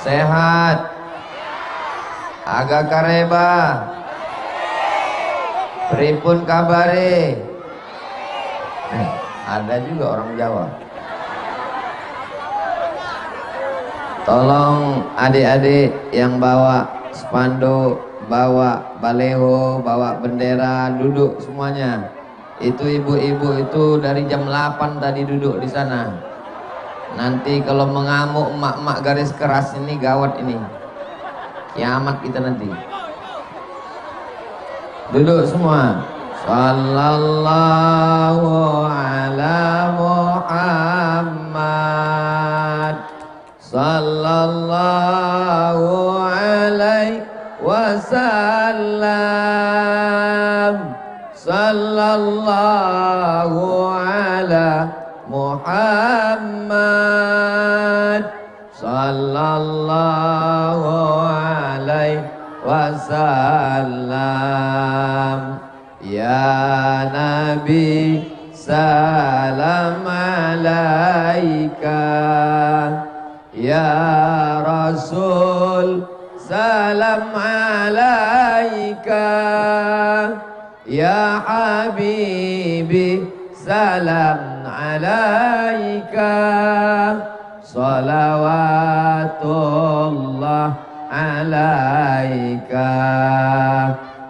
Sehat. Agak kareba. Pripun kabare? Ada juga orang Jawa. Tolong adik-adik yang bawa spanduk, bawa baleho, bawa bendera, duduk semuanya. Itu ibu-ibu itu dari jam 8 tadi duduk di sana. Nanti kalau mengamuk emak-emak garis keras ini gawat ini. Kiamat kita nanti. Duduk semua. Sallallahu ala Muhammad. Sallallahu alaihi wasallam. Sallallahu ala Muhammad. Sallallahu alaihi wasallam. Ya Nabi salam alaika. Ya Rasul salam alaika. Ya Habibi salam alaika. Salawatullah alaika.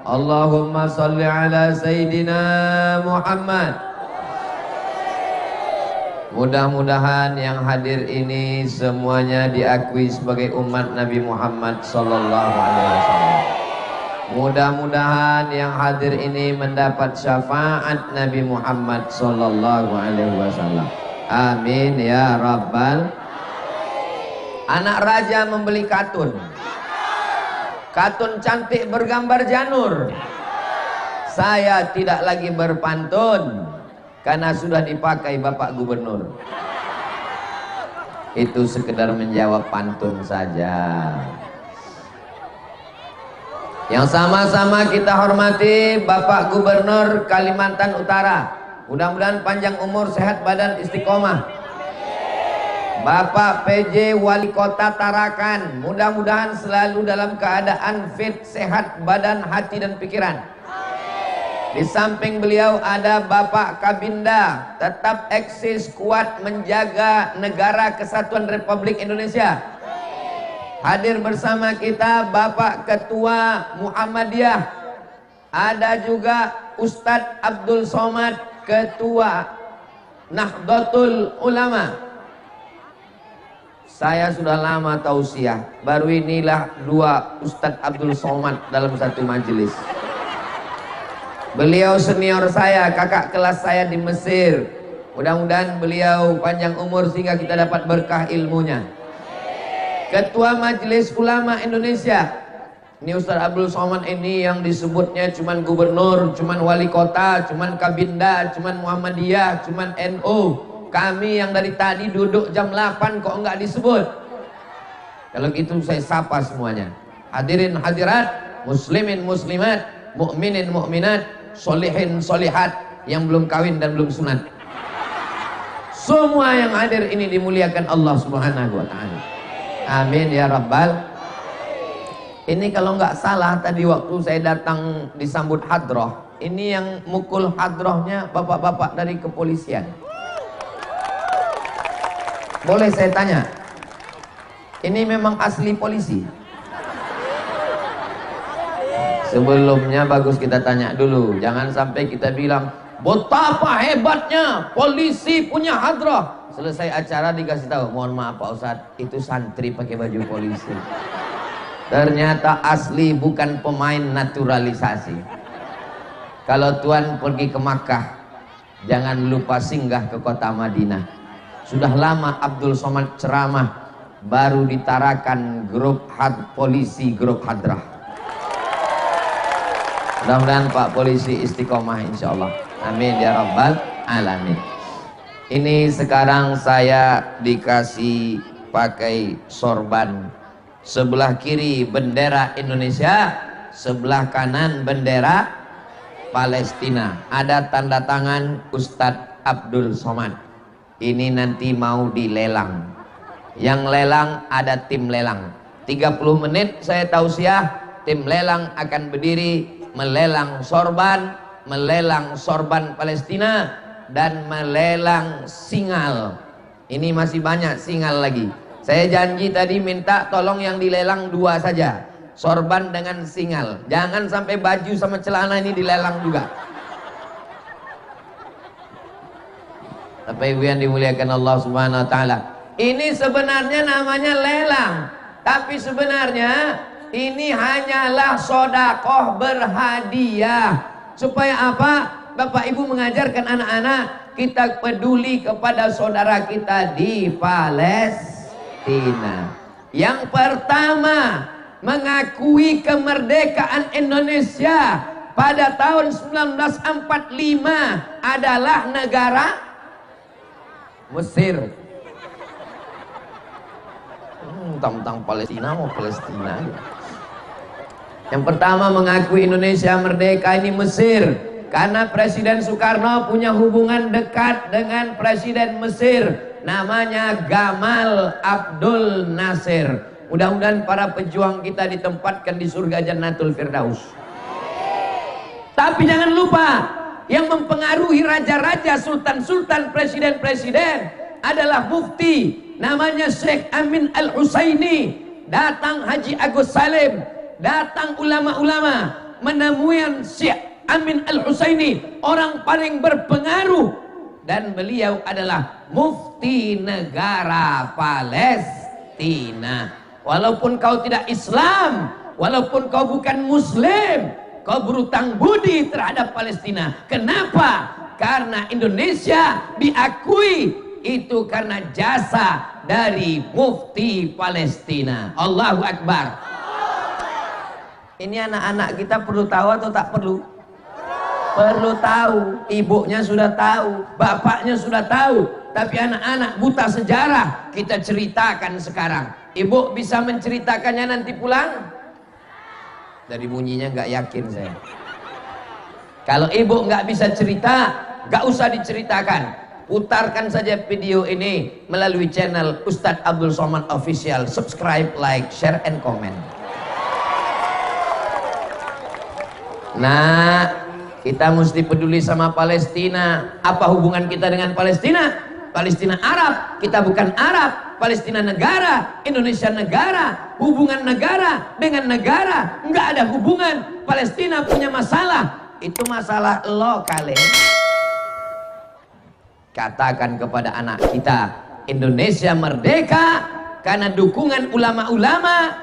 Allahumma salli ala Sayyidina Muhammad. Mudah-mudahan yang hadir ini semuanya diakui sebagai umat Nabi Muhammad sallallahu alaihi wasallam. Mudah-mudahan yang hadir ini mendapat syafaat Nabi Muhammad sallallahu alaihi wasallam. Amin ya rabbal. Anak raja membeli katun. Katun cantik bergambar janur. Saya tidak lagi berpantun karena sudah dipakai Bapak Gubernur. Itu sekedar menjawab pantun saja. Yang sama-sama kita hormati Bapak Gubernur Kalimantan Utara. Mudah-mudahan panjang umur, sehat badan, istiqomah. Bapak PJ Wali Kota Tarakan, mudah-mudahan selalu dalam keadaan fit, sehat badan, hati dan pikiran. Di samping beliau ada Bapak Kabinda, tetap eksis kuat menjaga negara kesatuan Republik Indonesia. Hadir bersama kita Bapak Ketua Muhammadiyah. Ada juga Ustadz Abdul Somad, Ketua Nahdlatul Ulama. Saya sudah lama tausiah, baru inilah dua Ustadz Abdul Somad dalam satu majelis. Beliau senior saya, kakak kelas saya di Mesir. Mudah-mudahan beliau panjang umur sehingga kita dapat berkah ilmunya. Ketua Majelis Ulama Indonesia. Ini Ustadz Abdul Somad ini yang disebutnya cuman gubernur, cuman wali kota, cuman kabinda, cuman Muhammadiyah, cuman NU. Kami yang dari tadi duduk jam 8 kok enggak disebut. Kalau gitu saya sapa semuanya. Hadirin hadirat, muslimin muslimat, mukminin mukminat, solihin solihat yang belum kawin dan belum sunat. Semua yang hadir ini dimuliakan Allah Subhanahu wa taala. Amin ya rabbal. Ini kalau nggak salah tadi waktu saya datang disambut hadroh, ini yang mukul hadrohnya bapak-bapak dari kepolisian. Boleh saya tanya, ini memang asli polisi? Sebelumnya bagus kita tanya dulu, jangan sampai kita bilang betapa hebatnya polisi punya hadroh. Selesai acara dikasih tahu, mohon maaf Pak Ustadz, itu santri pakai baju polisi. Ternyata asli, bukan pemain naturalisasi. Kalau Tuhan pergi ke Makkah, jangan lupa singgah ke kota Madinah. Sudah lama Abdul Somad ceramah, baru ditarakan grup polisi, grup hadrah. Mudah-mudahan Pak Polisi istiqomah insya Allah. Amin ya rabbal alamin. Ini sekarang saya dikasih pakai sorban. Sebelah kiri bendera Indonesia, sebelah kanan bendera Palestina. Ada tanda tangan Ustadz Abdul Somad. Ini nanti mau dilelang. Yang lelang ada tim lelang. 30 menit saya tausiah, tim lelang akan berdiri melelang sorban Palestina dan melelang singal. Ini masih banyak singal lagi. Saya janji tadi minta tolong yang dilelang 2 saja, sorban dengan singal. Jangan sampai baju sama celana ini dilelang juga. Bapak Ibu yang dimuliakan Allah Subhanahu wa taala. Ini sebenarnya namanya lelang, tapi sebenarnya ini hanyalah sedekah berhadiah. Supaya apa? Bapak Ibu mengajarkan anak-anak kita peduli kepada saudara kita di Palestina. Yang pertama, mengakui kemerdekaan Indonesia pada tahun 1945 adalah negara Mesir. Tentang Palestina mau Palestina. Yang pertama mengakui Indonesia merdeka ini Mesir, karena Presiden Soekarno punya hubungan dekat dengan Presiden Mesir, namanya Gamal Abdul Nasir. Mudah-mudahan para pejuang kita ditempatkan di surga Jannatul Firdaus. Tapi jangan lupa, yang mempengaruhi raja-raja, sultan-sultan, presiden-presiden adalah mufti, namanya Syekh Amin Al-Husaini. Datang Haji Agus Salim, datang ulama-ulama menemui Syekh Amin Al-Husaini, orang paling berpengaruh, dan beliau adalah mufti negara Palestina. Walaupun kau tidak Islam, walaupun kau bukan Muslim, kau berutang budi terhadap Palestina. Kenapa? Karena Indonesia diakui itu karena jasa dari mufti Palestina. Allahu Akbar. Ini anak-anak kita perlu tahu atau tak perlu? Perlu tahu. Ibunya sudah tahu, bapaknya sudah tahu, tapi anak-anak buta sejarah. Kita ceritakan sekarang. Ibu bisa menceritakannya nanti pulang? Dari bunyinya nggak yakin saya. Kalau ibu nggak bisa cerita, nggak usah diceritakan. Putarkan saja video ini melalui channel Ustadz Abdul Somad Official. Subscribe, like, share, and comment. Nah, kita mesti peduli sama Palestina. Apa hubungan kita dengan Palestina? Palestina Arab, kita bukan Arab. Palestina negara, Indonesia negara. Hubungan negara dengan negara nggak ada hubungan. Palestina punya masalah, itu masalah lo kali. Katakan kepada anak kita, Indonesia merdeka karena dukungan ulama-ulama.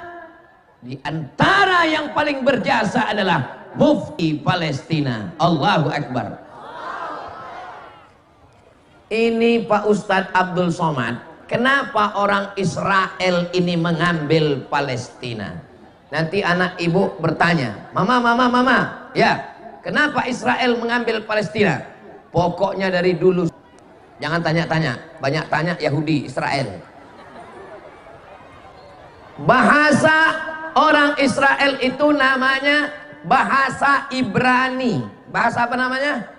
Di antara yang paling berjasa adalah mufti Palestina. Allahu Akbar. Ini Pak Ustadz Abdul Somad, kenapa orang Israel ini mengambil Palestina? Nanti anak ibu bertanya, mama, ya, kenapa Israel mengambil Palestina? Pokoknya dari dulu, jangan tanya-tanya, banyak tanya Yahudi, Israel. Bahasa orang Israel itu namanya bahasa Ibrani. Bahasa apa namanya?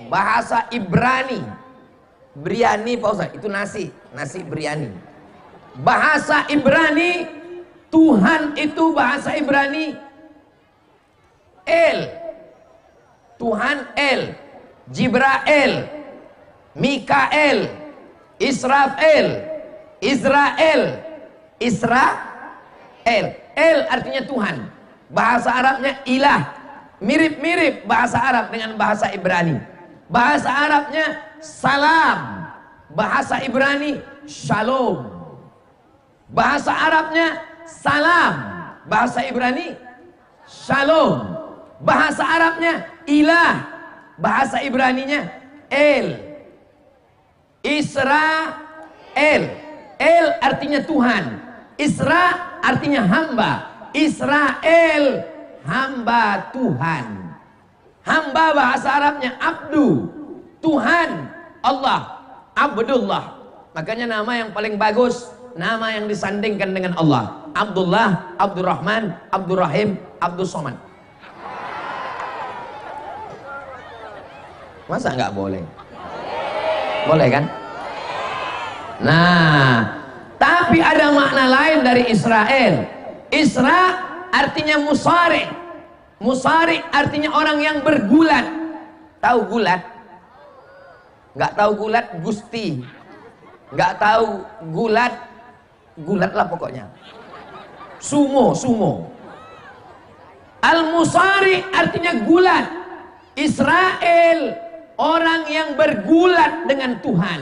Bahasa Ibrani. Biryani Pak Ustaz, itu nasi biryani. Bahasa Ibrani, Tuhan itu bahasa Ibrani El. Tuhan El, Jibrael, Mikael, Israfel, Israel, Israel. El artinya Tuhan. Bahasa Arabnya ilah. Mirip-mirip bahasa Arab dengan bahasa Ibrani. Bahasa Arabnya salam, bahasa Ibrani shalom. Bahasa Arabnya salam, bahasa Ibrani shalom. Bahasa Arabnya ilah, bahasa Ibraninya el. Israel, el artinya Tuhan, Isra artinya hamba. Israel, hamba Tuhan. Hamba bahasa Arabnya abdu, Tuhan Allah, Abdullah. Makanya nama yang paling bagus, nama yang disandingkan dengan Allah. Abdullah, Abdurrahman, Abdurrahim, Abdul Somad. Masa nggak boleh? Boleh kan? Nah, Tapi ada makna lain dari Israel. Isra artinya musari. Musari artinya orang yang bergulat. Tahu gulat? Nggak tahu gulat, gusti. Nggak tahu gulat, gulat lah pokoknya. Sumo, sumo. Al-musari artinya gulat. Israel, orang yang bergulat dengan Tuhan.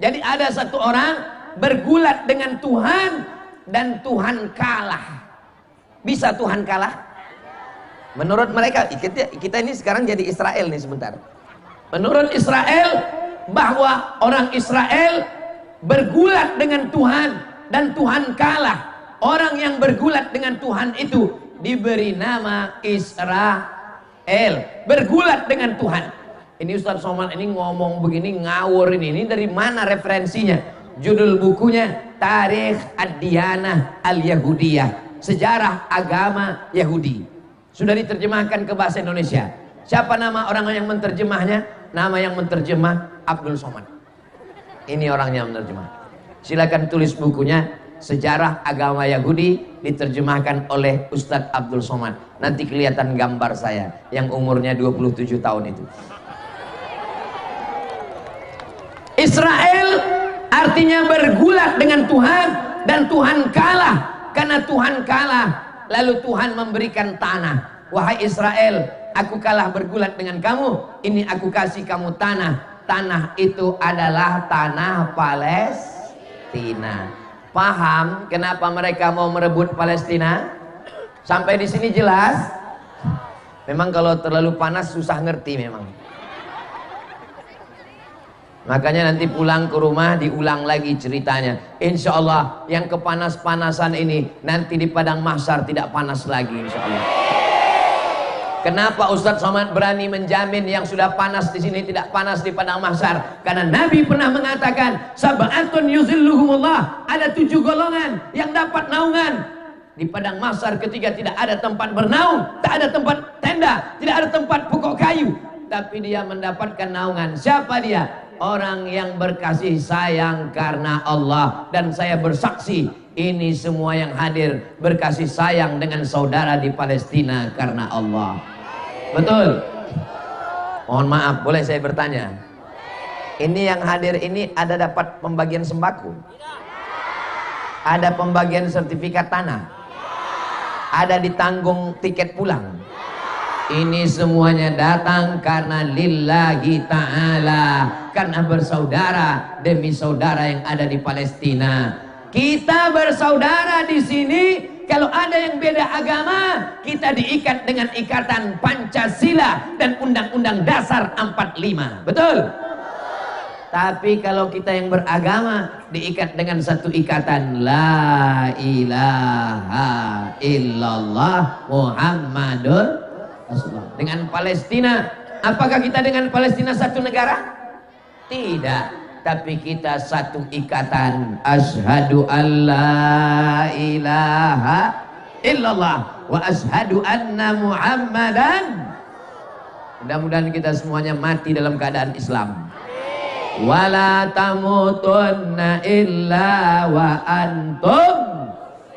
Jadi ada satu orang bergulat dengan Tuhan dan Tuhan kalah. Bisa Tuhan kalah? Menurut mereka, kita ini sekarang jadi Israel nih sebentar. Menurut Israel, bahwa orang Israel bergulat dengan Tuhan dan Tuhan kalah. Orang yang bergulat dengan Tuhan itu diberi nama Israel. Bergulat dengan Tuhan. Ini Ustaz Somad ini ngomong begini ngawur ini. Ini dari mana referensinya? Judul bukunya Tarikh Ad-Diyanah Al-Yahudiyah, sejarah agama Yahudi. Sudah diterjemahkan ke bahasa Indonesia. Siapa nama orang yang menterjemahnya? Nama yang menterjemah Abdul Somad. Ini orangnya menerjemah. Silakan tulis bukunya Sejarah Agama Yahudi, diterjemahkan oleh Ustadz Abdul Somad. Nanti kelihatan gambar saya yang umurnya 27 tahun itu. Israel artinya bergulat dengan Tuhan dan Tuhan kalah. Karena Tuhan kalah, lalu Tuhan memberikan tanah. Wahai Israel, aku kalah bergulat dengan kamu, ini aku kasih kamu tanah. Tanah itu adalah tanah Palestina. Paham kenapa mereka mau merebut Palestina? Sampai di sini jelas? Memang kalau terlalu panas susah ngerti memang. Makanya nanti pulang ke rumah diulang lagi ceritanya. Insya Allah yang kepanas-panasan ini nanti di padang mahsyar tidak panas lagi insya Allah. Kenapa Ustadz Somad berani menjamin yang sudah panas di sini tidak panas di padang mahsyar? Karena Nabi pernah mengatakan, sab'atun yuzilluhumullah, ada 7 golongan yang dapat naungan di padang mahsyar ketika tidak ada tempat bernaung, tak ada tempat tenda, tidak ada tempat pokok kayu, tapi dia mendapatkan naungan. Siapa dia? Orang yang berkasih sayang karena Allah. Dan saya bersaksi, ini semua yang hadir berkasih sayang dengan saudara di Palestina karena Allah. Betul? Mohon maaf, boleh saya bertanya? Ini yang hadir ini ada dapat pembagian sembako? Ada pembagian sertifikat tanah? Ada ditanggung tiket pulang? Ini semuanya datang karena lillahi ta'ala, karena bersaudara demi saudara yang ada di Palestina. Kita bersaudara di sini. Kalau ada yang beda agama, kita diikat dengan ikatan Pancasila dan Undang-Undang Dasar 45. Betul? Tapi kalau kita yang beragama diikat dengan satu ikatan, la ilaha illallah Muhammadur Rasulullah. Dengan Palestina, apakah kita dengan Palestina satu negara? Tidak. Tapi kita satu ikatan. Asyhadu an la ilaha illallah wa asyhadu anna Muhammadan. Mudah-mudahan kita semuanya mati dalam keadaan Islam. Wala tamutunna illa wa antum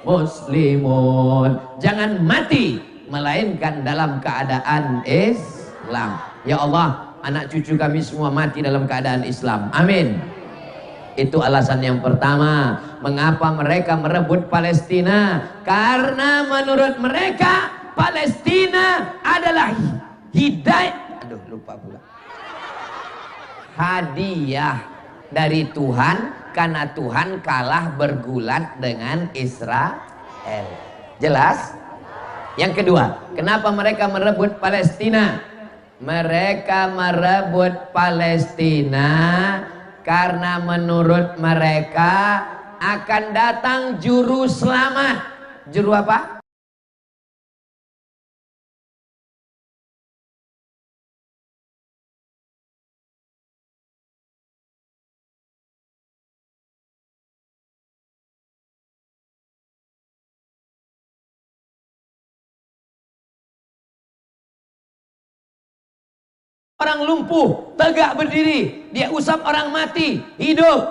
muslimun. Jangan mati melainkan dalam keadaan Islam. Ya Allah, anak cucu kami semua mati dalam keadaan Islam. Amin. Itu alasan yang pertama. Mengapa mereka merebut Palestina? Karena menurut mereka Palestina adalah hidayah. Aduh, lupa pula. Hadiah dari Tuhan karena Tuhan kalah bergulat dengan Israel. Jelas? Yang kedua, kenapa mereka merebut Palestina? Mereka merebut Palestina karena menurut mereka akan datang juru selamat. Juru apa? Orang lumpuh tegak berdiri, dia usap orang mati hidup.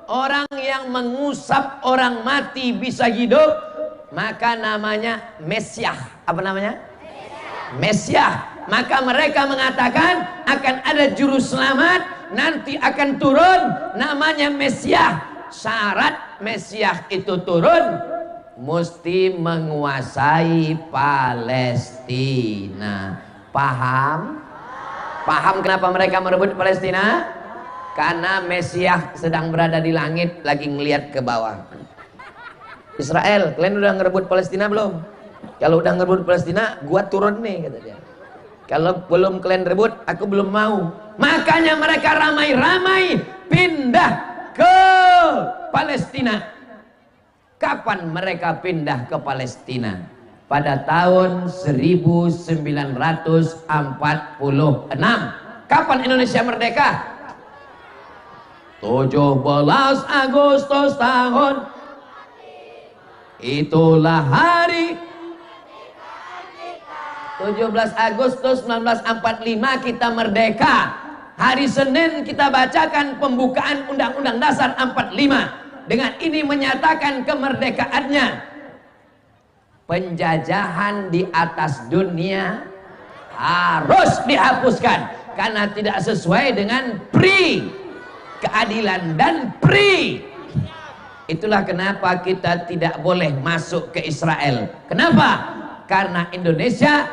orang yang mengusap orang mati bisa hidup, maka namanya Mesiah. Apa namanya? Mesiah. Maka mereka mengatakan akan ada juru selamat, nanti akan turun, namanya Mesiah. Syarat Mesiah itu turun, mesti menguasai Palestina. Paham? Paham kenapa mereka merebut Palestina? Karena Mesiah sedang berada di langit, lagi ngelihat ke bawah. Israel, kalian udah ngerebut Palestina belum? Kalau udah ngerebut Palestina, gua turun nih, kata dia. Kalau belum kalian rebut, aku belum mau. Makanya mereka ramai-ramai pindah ke Palestina. Kapan mereka pindah ke Palestina? Pada tahun 1946. Kapan Indonesia merdeka? 17 Agustus tahun. Itulah hari 17 Agustus 1945 kita merdeka. Hari Senin kita bacakan pembukaan Undang-Undang Dasar 45. Dengan ini menyatakan kemerdekaannya. Penjajahan di atas dunia harus dihapuskan karena tidak sesuai dengan PRI, keadilan dan PRI. Itulah kenapa kita tidak boleh masuk ke Israel. Kenapa? Karena Indonesia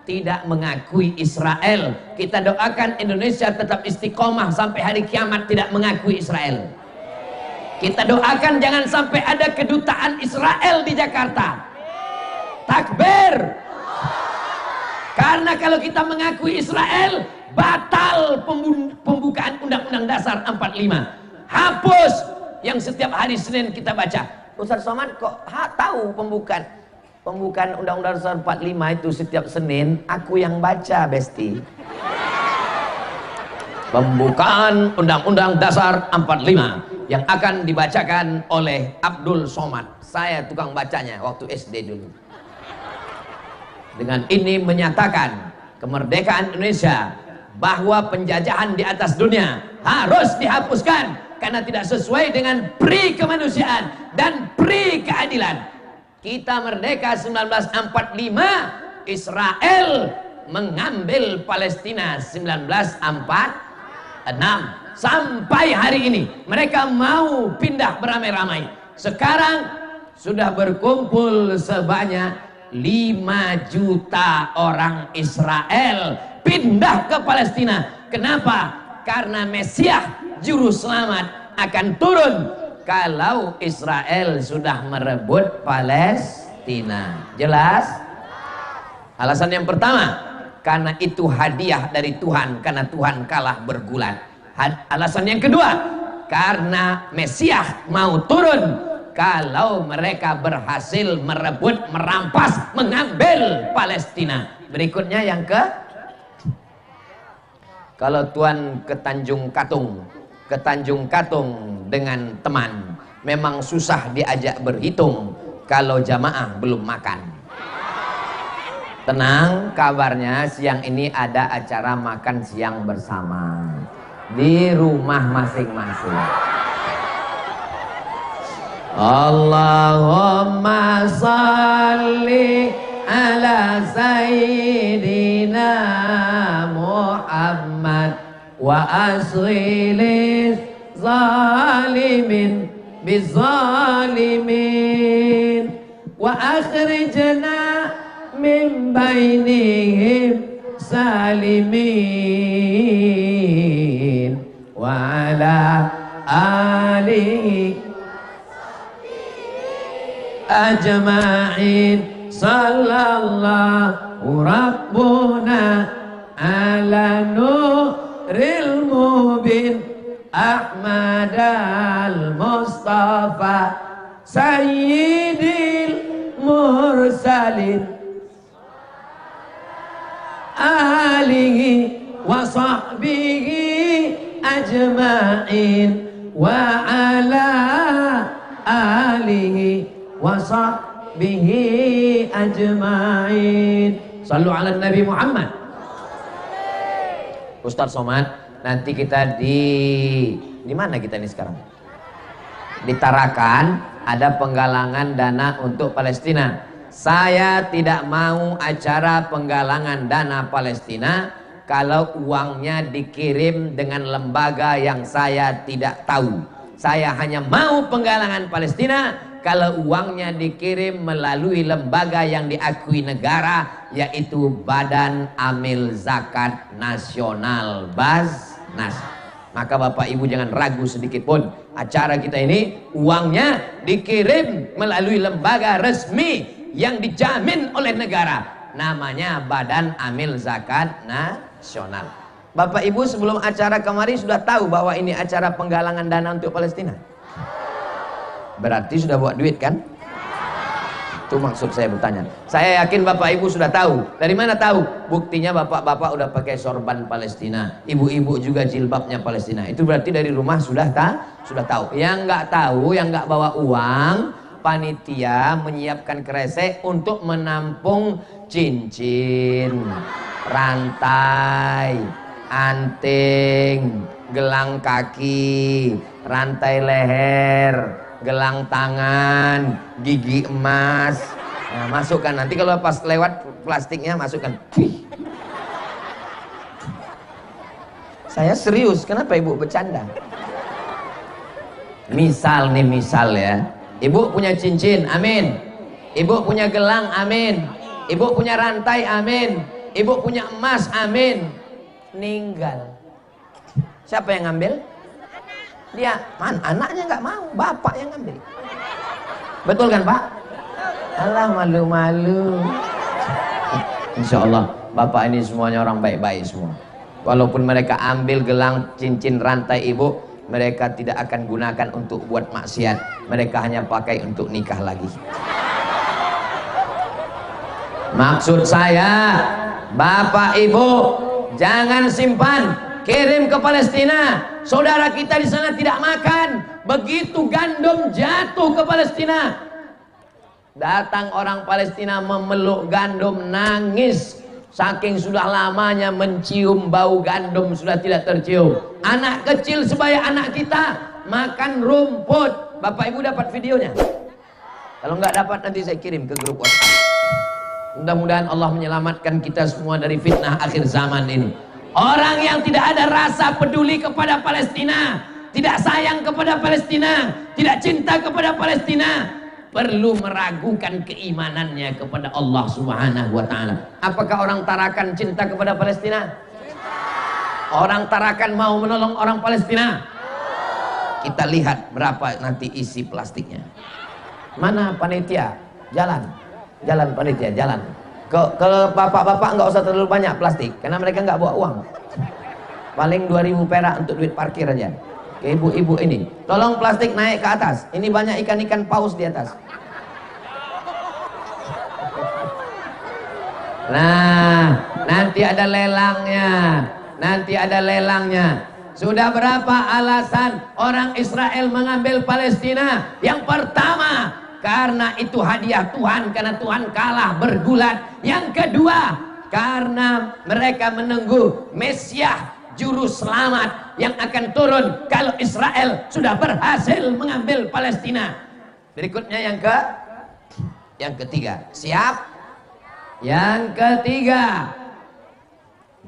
tidak mengakui Israel. Kita doakan Indonesia tetap istiqomah sampai hari kiamat tidak mengakui Israel. Kita doakan jangan sampai ada kedutaan Israel di Jakarta. Takbir. Karena kalau kita mengakui Israel, batal pembukaan Undang-Undang Dasar 45. Hapus yang setiap hari Senin kita baca. Ustaz Somad kok tahu pembukaan Undang-Undang Dasar 45 itu setiap Senin? Aku yang baca, Besti. Pembukaan Undang-Undang Dasar 45 yang akan dibacakan oleh Abdul Somad. Saya tukang bacanya waktu SD dulu. Dengan ini menyatakan kemerdekaan Indonesia, bahwa penjajahan di atas dunia harus dihapuskan karena tidak sesuai dengan PRI kemanusiaan dan PRI keadilan. Kita merdeka 1945, Israel mengambil Palestina 1946. Sampai hari ini mereka mau pindah beramai-ramai. Sekarang sudah berkumpul sebanyak 5 juta orang Israel pindah ke Palestina. Kenapa? Karena Mesiah juru selamat akan turun kalau Israel sudah merebut Palestina. Jelas? Alasan yang pertama, karena itu hadiah dari Tuhan, karena Tuhan kalah bergulat. Alasan yang kedua, karena Mesiah mau turun kalau mereka berhasil merebut, merampas, mengambil Palestina. Berikutnya yang kalau Tuhan ke Tanjung Katung dengan teman, memang susah diajak berhitung kalau jamaah belum makan. Tenang, kabarnya siang ini ada acara makan siang bersama di rumah masing-masing. Allahumma salli ala sayyidina Muhammad wa asghilis zalimin bizalimin wa akhrijna min bainihim salimin wa ala alihi ajma'in. Sallallahu rabbuna ala nuril mubin Ahmad al-Mustafa sayyidil mursalin alihi wa sahbihi ajma'in wa ala alihi wa sahbihi ajma'in. Sallu ala Nabi Muhammad. Ustaz Somad, nanti kita di mana kita ini sekarang? Di Tarakan ada penggalangan dana untuk Palestina. Saya tidak mau acara penggalangan dana Palestina kalau uangnya dikirim dengan lembaga yang saya tidak tahu. Saya hanya mau penggalangan Palestina kalau uangnya dikirim melalui lembaga yang diakui negara, yaitu Badan Amil Zakat Nasional, Basnas. Maka Bapak Ibu jangan ragu sedikit pun, acara kita ini uangnya dikirim melalui lembaga resmi yang dijamin oleh negara, namanya Badan Amil Zakat Nasional. Bapak Ibu sebelum acara kemarin sudah tahu bahwa ini acara penggalangan dana untuk Palestina? Berarti sudah buat duit kan? Itu maksud saya bertanya. Saya yakin Bapak Ibu sudah tahu. Dari mana tahu? Buktinya bapak-bapak udah pakai sorban Palestina, ibu-ibu juga jilbabnya Palestina. Itu berarti dari rumah sudah tahu. Yang nggak tahu, yang nggak bawa uang, panitia menyiapkan kresek untuk menampung cincin, rantai, anting, gelang kaki, rantai leher, gelang tangan, gigi emas. Nah, masukkan nanti kalau pas lewat plastiknya masukkan. Saya serius, kenapa ibu bercanda? Misal nih, misal ya, ibu punya cincin, amin. Ibu punya gelang, amin. Ibu punya rantai, amin. Ibu punya emas, amin. Meninggal, siapa yang ngambil? Dia, anaknya nggak mau, bapak yang ngambil. Betul kan Pak? Alah, malu-malu. Insya Allah bapak ini semuanya orang baik-baik semua. Walaupun mereka ambil gelang, cincin, rantai ibu, mereka tidak akan gunakan untuk buat maksiat. Mereka hanya pakai untuk nikah lagi. Maksud saya, bapak ibu jangan simpan, kirim ke Palestina. Saudara kita di sana tidak makan. Begitu gandum jatuh ke Palestina, datang orang Palestina memeluk gandum, nangis. Saking sudah lamanya mencium bau gandum sudah tidak tercium. Anak kecil sebaya anak kita makan rumput. Bapak Ibu dapat videonya? Kalau nggak dapat nanti saya kirim ke grup WhatsApp. Mudah-mudahan Allah menyelamatkan kita semua dari fitnah akhir zaman ini. Orang yang tidak ada rasa peduli kepada Palestina, tidak sayang kepada Palestina, tidak cinta kepada Palestina, perlu meragukan keimanannya kepada Allah Subhanahu wa Ta'ala. Apakah orang Tarakan cinta kepada Palestina? Orang Tarakan mau menolong orang Palestina? Kita lihat berapa nanti isi plastiknya. Mana panitia? Jalan panitia, jalan. Ke bapak-bapak nggak usah terlalu banyak plastik, karena mereka nggak bawa uang. Paling 2000 perak untuk duit parkir aja. Ke ibu-ibu ini, tolong plastik naik ke atas. Ini banyak ikan-ikan paus di atas. Nah, nanti ada lelangnya. Sudah berapa alasan orang Israel mengambil Palestina? Yang pertama, karena itu hadiah Tuhan, karena Tuhan kalah bergulat. Yang kedua, karena mereka menunggu Mesias juru selamat yang akan turun kalau Israel sudah berhasil mengambil Palestina. Berikutnya yang ketiga, siap? Yang ketiga,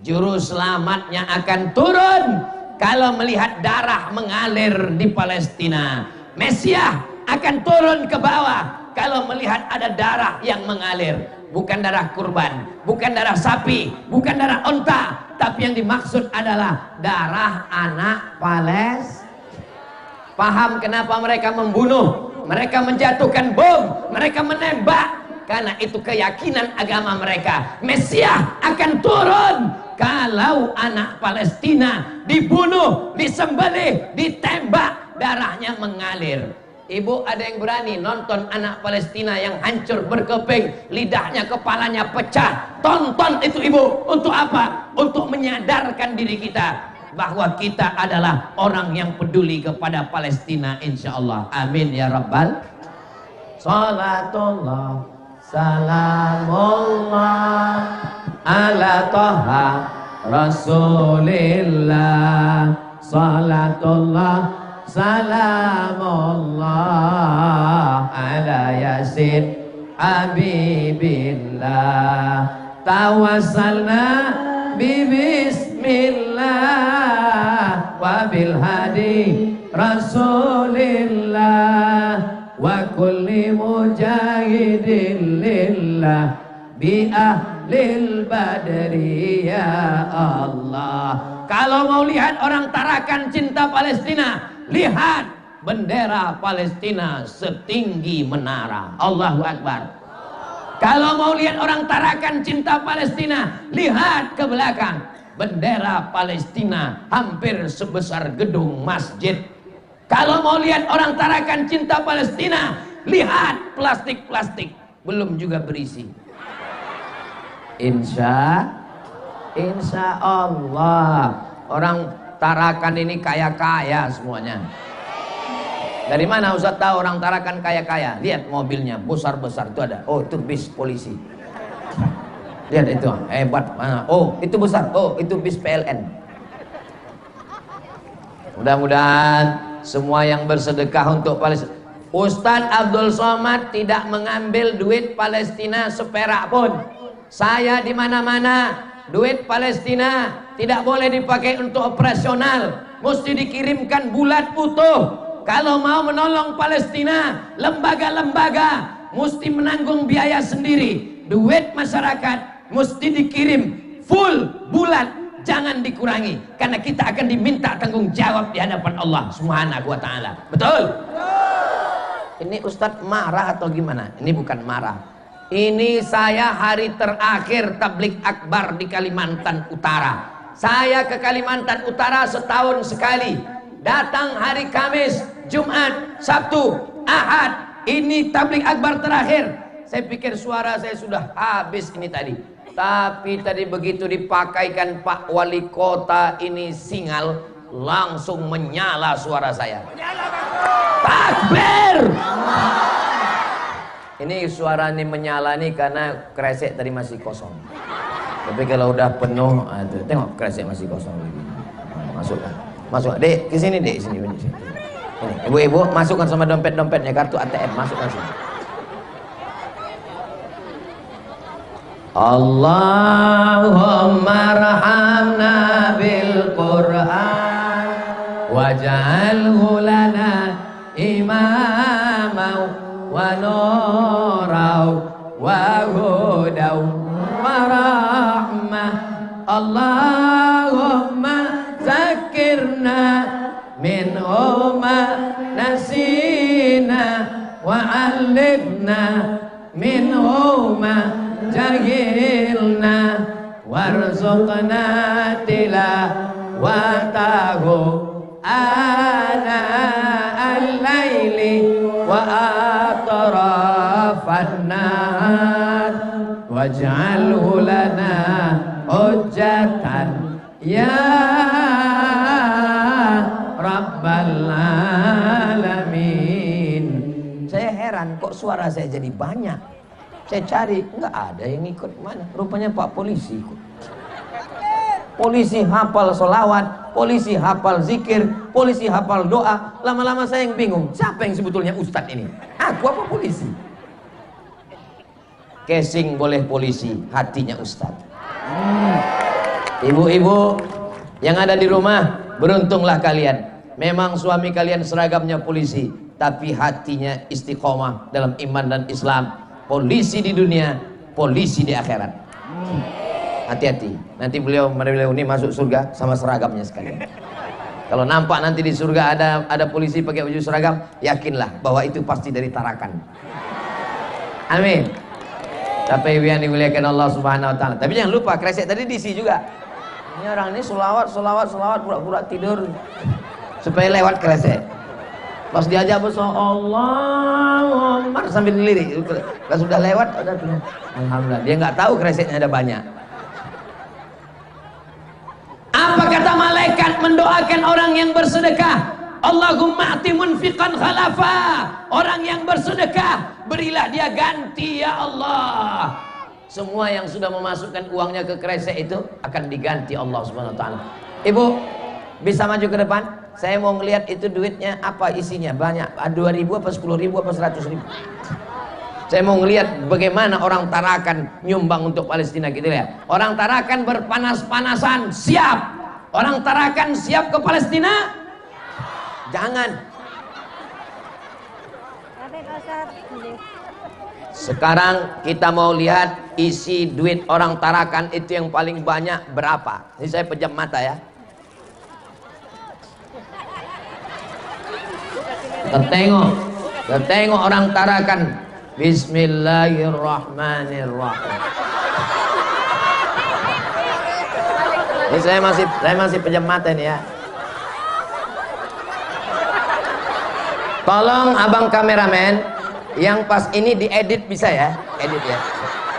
juru selamatnya akan turun kalau melihat darah mengalir di Palestina. Mesias akan turun ke bawah kalau melihat ada darah yang mengalir. Bukan darah kurban, bukan darah sapi, bukan darah onta, tapi yang dimaksud adalah darah anak Palestina. Paham kenapa mereka membunuh, mereka menjatuhkan bom, mereka menembak? Karena itu keyakinan agama mereka. Mesias akan turun kalau anak Palestina dibunuh, disembelih, ditembak, darahnya mengalir. Ibu, ada yang berani nonton anak Palestina yang hancur berkeping, lidahnya, kepalanya pecah? Tonton itu ibu. Untuk apa? Untuk menyadarkan diri kita bahwa kita adalah orang yang peduli kepada Palestina, insya Allah. Amin ya Rabbal. Salatullah salamullah ala Taha Rasulillah. Salatullah salamullah habibillah, tawassalna bi bismillah wa bil hadi rasulillah wa kulli mujahidin lillah bi ahlil badri ya Allah. Kalau mau lihat orang Tarakan cinta Palestina, lihat bendera Palestina setinggi menara. Allahu Akbar. Kalau mau lihat orang Tarakan cinta Palestina, lihat ke belakang. Bendera Palestina hampir sebesar gedung masjid. Kalau mau lihat orang Tarakan cinta Palestina, lihat plastik-plastik belum juga berisi. Insya Allah orang Tarakan ini kaya-kaya semuanya. Dari mana Ustaz tahu orang Tarakan kaya-kaya? Lihat mobilnya besar-besar itu ada. Oh itu bis polisi. Lihat itu hebat mana? Oh itu besar. Oh itu bis PLN. Mudah-mudahan semua yang bersedekah untuk Palestina. Ustadz Abdul Somad tidak mengambil duit Palestina seperak pun. Saya di mana-mana duit Palestina tidak boleh dipakai untuk operasional, mesti dikirimkan bulat utuh. Kalau mau menolong Palestina, lembaga-lembaga mesti menanggung biaya sendiri. Duit masyarakat mesti dikirim full bulat, jangan dikurangi, karena kita akan diminta tanggung jawab di hadapan Allah Subhanahu wa taala. Betul? Ini Ustadz marah atau gimana? Ini bukan marah. Ini saya hari terakhir tablik akbar di Kalimantan Utara. Saya ke Kalimantan Utara setahun sekali. Datang hari Kamis, Jumat, Sabtu, Ahad. Ini tablik akbar terakhir. Saya pikir suara saya sudah habis ini tadi. Tapi tadi begitu dipakaikan Pak Wali Kota ini singal, langsung menyala suara saya. Takbir! Ini suara ini menyala nih karena kresek tadi masih kosong. Tapi kalau udah penuh, tengok kresek masih kosong lagi. Masukkan, masuk. Dek, ke sini dek, sini. Ini, ibu-ibu masukkan sama dompet-dompetnya, kartu ATM masukkan sini. Allahumma arhamna bil Qur'an waj'alhu lana imamau wa nurau wa hudau wa rahmah. Allahumma zakirna minhu ma nasina wa 'allimna minhu ma jahilna warzuqna tilawatahu ana al-laili wa atrafan nahar waj'alhu lana hujjatan ya rabbal alamin. Saya heran kok suara saya jadi banyak. Saya cari, nggak ada yang ikut. Mana? Rupanya Pak Polisi ikut. Polisi hafal sholawat, polisi hafal zikir, polisi hafal doa. Lama-lama saya yang bingung, siapa yang sebetulnya ustadz ini? Aku apa polisi? Casing boleh polisi, hatinya ustadz. Ibu-ibu yang ada di rumah, beruntunglah kalian. Memang suami kalian seragamnya polisi, tapi hatinya istiqomah dalam iman dan Islam. Polisi di dunia, polisi di akhirat. Hati-hati, nanti beliau ini masuk surga sama seragamnya sekalian. Kalau nampak nanti di surga ada polisi pakai baju seragam, yakinlah bahwa itu pasti dari Tarakan. Amin. Tapi yang dimuliakan Allah Subhanahu wa taala. Tapi jangan lupa kresek tadi diisi juga. Ini orang ini selawat pura-pura tidur supaya lewat kresek. Pas diajak besok Allahumma sambil dilirik. Pas sudah lewat udah bilang alhamdulillah. Dia nggak tahu kreseknya ada banyak. Apa kata malaikat mendoakan orang yang bersedekah? Allahumma ati munfiqan khalafa. Orang yang bersedekah berilah dia ganti ya Allah. Semua yang sudah memasukkan uangnya ke kresek itu akan diganti Allah Subhanahu wa taala. Ibu bisa maju ke depan? Saya mau ngelihat itu duitnya apa isinya, banyak 2.000 apa 10.000 apa 100.000. Saya mau ngelihat bagaimana orang Tarakan nyumbang untuk Palestina gitu ya. Orang Tarakan berpanas-panasan, siap. Orang Tarakan siap ke Palestina? Jangan. Sekarang kita mau lihat isi duit orang Tarakan itu yang paling banyak berapa. Ini saya pejam mata ya. Kita tengok orang Tarakan. Bismillahirrahmanirrahim. Ini saya masih pejam mata nih ya. Tolong abang kameramen, yang pas ini diedit bisa ya, edit ya.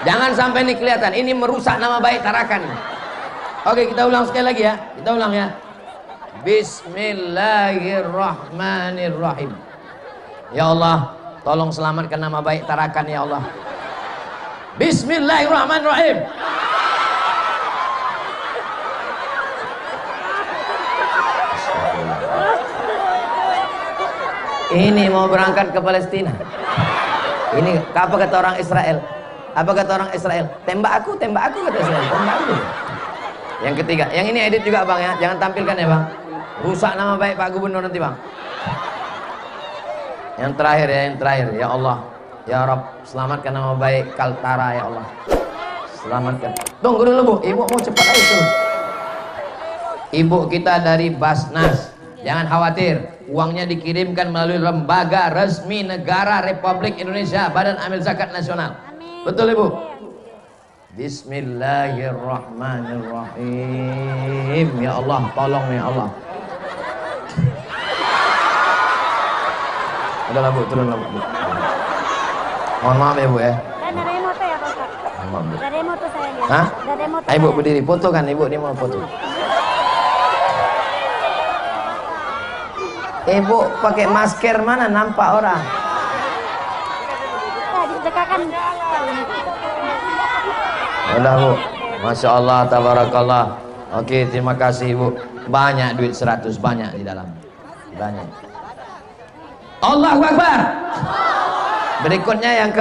Jangan sampai ini kelihatan, ini merusak nama baik Tarakan. Oke, kita ulang sekali lagi ya, kita ulang ya. Bismillahirrahmanirrahim. Ya Allah, tolong selamatkan nama baik Tarakan ya Allah. Bismillahirrahmanirrahim. Ini mau berangkat ke Palestina. Ini apa kata orang Israel? Apa kata orang Israel? Tembak aku kata Israel. Tembak aku. Yang ketiga, yang ini edit juga bang ya, jangan tampilkan ya bang. Rusak nama baik Pak Gubernur nanti bang. Yang terakhir ya Allah, ya Rabb, selamatkan nama baik Kaltara ya Allah. Selamatkan. Tunggu dulu Bu, ibu mau cepat aja tuh. Ibu kita dari Basnas. Jangan khawatir, uangnya dikirimkan melalui lembaga resmi negara Republik Indonesia, Badan Amil Zakat Nasional. Amin. Betul Ibu? Bismillahirrahmanirrahim. Ya Allah, tolong ya Allah. Udahlah Bu, turunlah Bu. Mohon maaf ya Bu ya. Dan ada moto ya Pak? Maaf Bu. Ada moto saya lihat. Hah? Ada moto. Ayo Bu berdiri, foto kan Ibu, dia mau foto. Ibu pakai masker mana nampak orang? Didekakan. Udah Bu, Masya Allah, tabarakallah. Oke, terima kasih Bu. Banyak duit 100, banyak di dalam. Banyak. Allahu Akbar. Berikutnya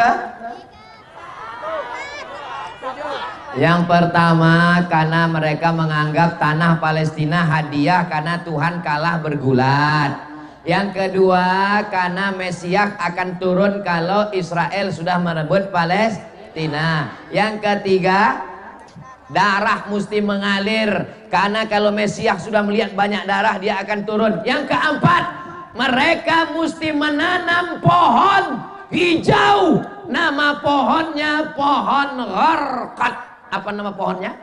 yang pertama, karena mereka menganggap tanah Palestina hadiah karena Tuhan kalah bergulat. Yang kedua, karena Mesias akan turun kalau Israel sudah merebut Palestina. Yang ketiga, darah mesti mengalir karena kalau Mesias sudah melihat banyak darah dia akan turun. Yang keempat, mereka mesti menanam pohon hijau. Nama pohonnya pohon gharqad. Apa nama pohonnya?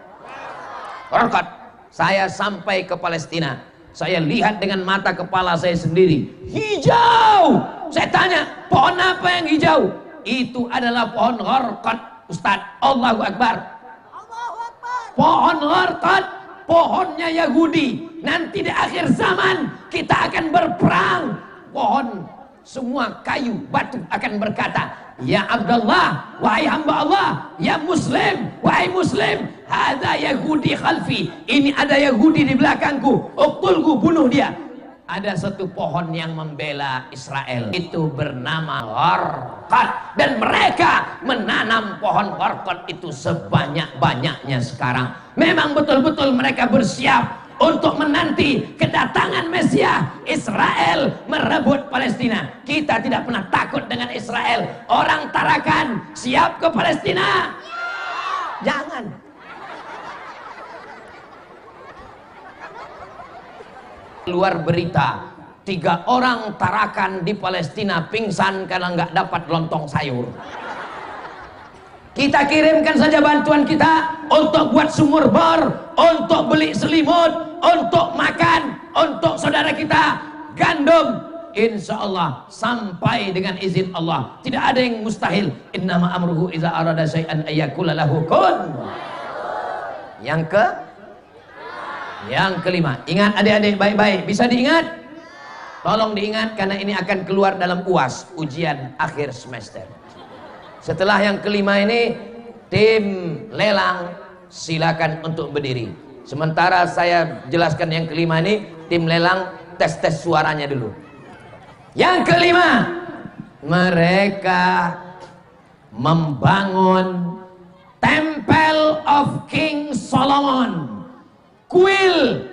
Gharqad. Saya sampai ke Palestina, saya lihat dengan mata kepala saya sendiri, hijau. Saya tanya, pohon apa yang hijau? Itu adalah pohon gharqad, Ustaz. Allahu Akbar. Pohon gharqad, pohonnya Yahudi. Nanti di akhir zaman kita akan berperang. Pohon semua kayu batu akan berkata, ya Abdullah, wahai hamba Allah, ya Muslim, wahai Muslim, hadza Yahudi khalfi, ini ada Yahudi di belakangku, uqtulhu, bunuh dia. Ada satu pohon yang membela Israel, itu bernama gharqad, dan mereka menanam pohon gharqad itu sebanyak-banyaknya sekarang. Memang betul-betul mereka bersiap untuk menanti kedatangan Mesias. Israel merebut Palestina. Kita tidak pernah takut dengan Israel. Orang Tarakan siap ke Palestina? Jangan. Keluar berita 3 orang Tarakan di Palestina pingsan karena nggak dapat lontong sayur. Kita kirimkan saja bantuan kita untuk buat sumur bor, untuk beli selimut, untuk makan, untuk saudara kita gandum. Insya Allah sampai dengan izin Allah, tidak ada yang mustahil. Innama amruhu iza arada syai'an ayyakula lahu kun. Yang kelima, ingat adik-adik baik-baik, bisa diingat? Tolong diingat karena ini akan keluar dalam UAS, ujian akhir semester. Setelah yang kelima ini, tim lelang silakan untuk berdiri. Sementara saya jelaskan yang kelima ini, tim lelang tes suaranya dulu. Yang kelima, mereka membangun Temple of King Solomon, kuil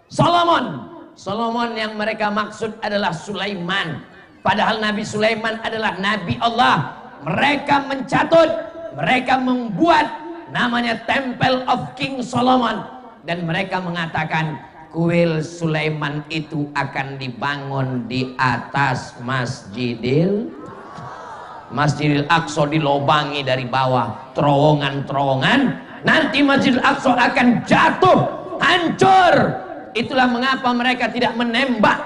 Solomon. Solomon yang mereka maksud adalah Sulaiman, padahal Nabi Sulaiman adalah Nabi Allah. Mereka mencatut, mereka membuat namanya Temple of King Solomon, dan mereka mengatakan kuil Sulaiman itu akan dibangun di atas Masjidil Aqsa, dilobangi dari bawah terowongan-terowongan. Nanti Masjidil Aqsa akan jatuh, hancur. Itulah mengapa mereka tidak menembak,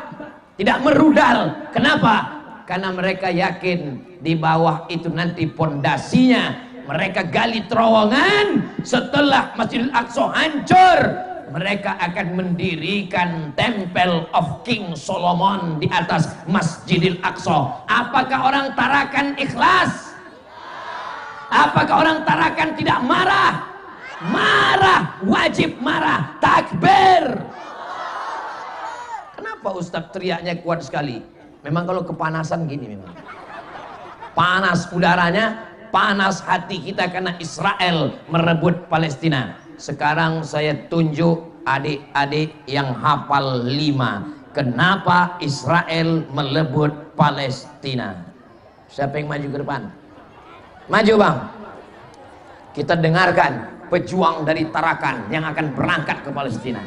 tidak merudal. Kenapa? Karena mereka yakin di bawah itu nanti pondasinya. Mereka gali terowongan, setelah Masjidil Aqsa hancur, mereka akan mendirikan Temple of King Solomon di atas Masjidil Aqsa. Apakah orang Tarakan ikhlas? Apakah orang Tarakan tidak marah? Marah, wajib marah. Takbir. Kenapa Ustadz teriaknya kuat sekali? Memang kalau kepanasan gini memang. Panas udaranya, panas hati kita karena Israel merebut Palestina. Sekarang saya tunjuk adik-adik yang hafal 5. Kenapa Israel merebut Palestina? Siapa yang maju ke depan? Maju bang. Kita dengarkan pejuang dari Tarakan yang akan berangkat ke Palestina.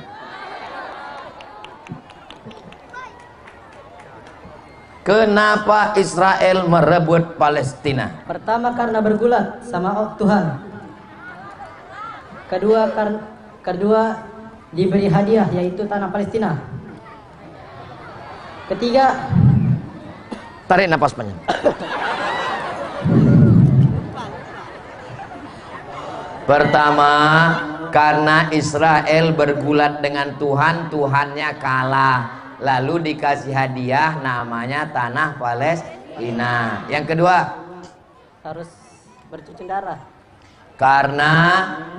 Kenapa Israel merebut Palestina? Pertama karena bergulat sama Tuhan. Kedua diberi hadiah yaitu tanah Palestina. Ketiga, tarik napas panjang. Pertama, karena Israel bergulat dengan Tuhan, Tuhannya kalah. Lalu dikasih hadiah namanya tanah Palestina. Yang kedua, harus bercucur darah. Karena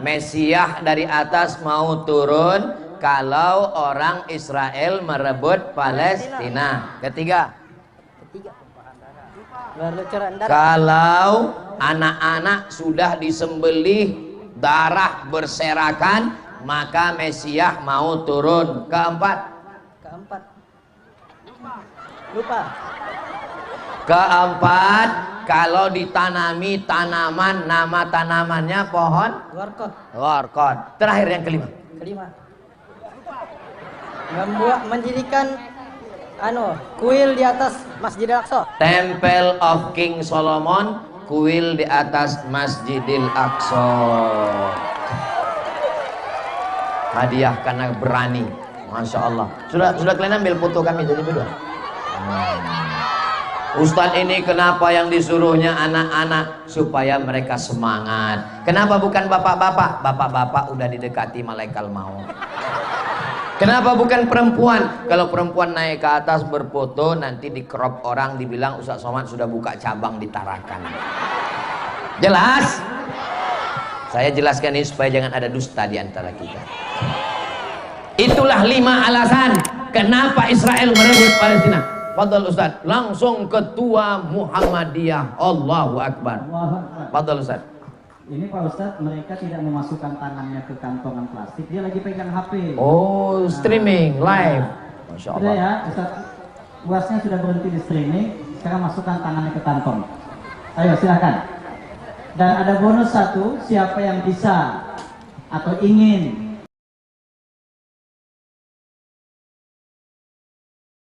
Mesias dari atas mau turun kalau orang Israel merebut Palestina. Ketiga, bercucuran darah. kalau anak-anak sudah disembelih, darah berserakan, maka Mesias mau turun. Keempat, Keempat, kalau ditanami tanaman, nama tanamannya pohon workot. Terakhir yang kelima. Mendirikan kuil di atas Masjidil Aqsa. Temple of King Solomon, kuil di atas Masjidil Aqsa. Hadiah karena berani. Masya Allah. Sudah kalian ambil foto kami jadi berdua. Ustadz ini kenapa yang disuruhnya anak-anak? Supaya mereka semangat. Kenapa bukan bapak-bapak? Bapak-bapak udah didekati malaikat maut. Kenapa bukan perempuan? Kalau perempuan naik ke atas berfoto, nanti di crop orang dibilang Ustadz Somad sudah buka cabang di Tarakan. Jelas? Saya jelaskan ini supaya jangan ada dusta di antara kita. Itulah 5 alasan kenapa Israel merebut Palestina. Fadal Ustaz, langsung ketua Muhammadiyah. Allahu Akbar. Fadal Ustaz. Ini Pak Ustaz, mereka tidak memasukkan tangannya ke kantongan plastik, dia lagi pegang HP. Oh, streaming live. Masya Allah. Sudah ya, Ustaz, UASnya sudah berhenti di streaming, sekarang masukkan tangannya ke kantong. Ayo silakan. Dan ada bonus 1, siapa yang bisa atau ingin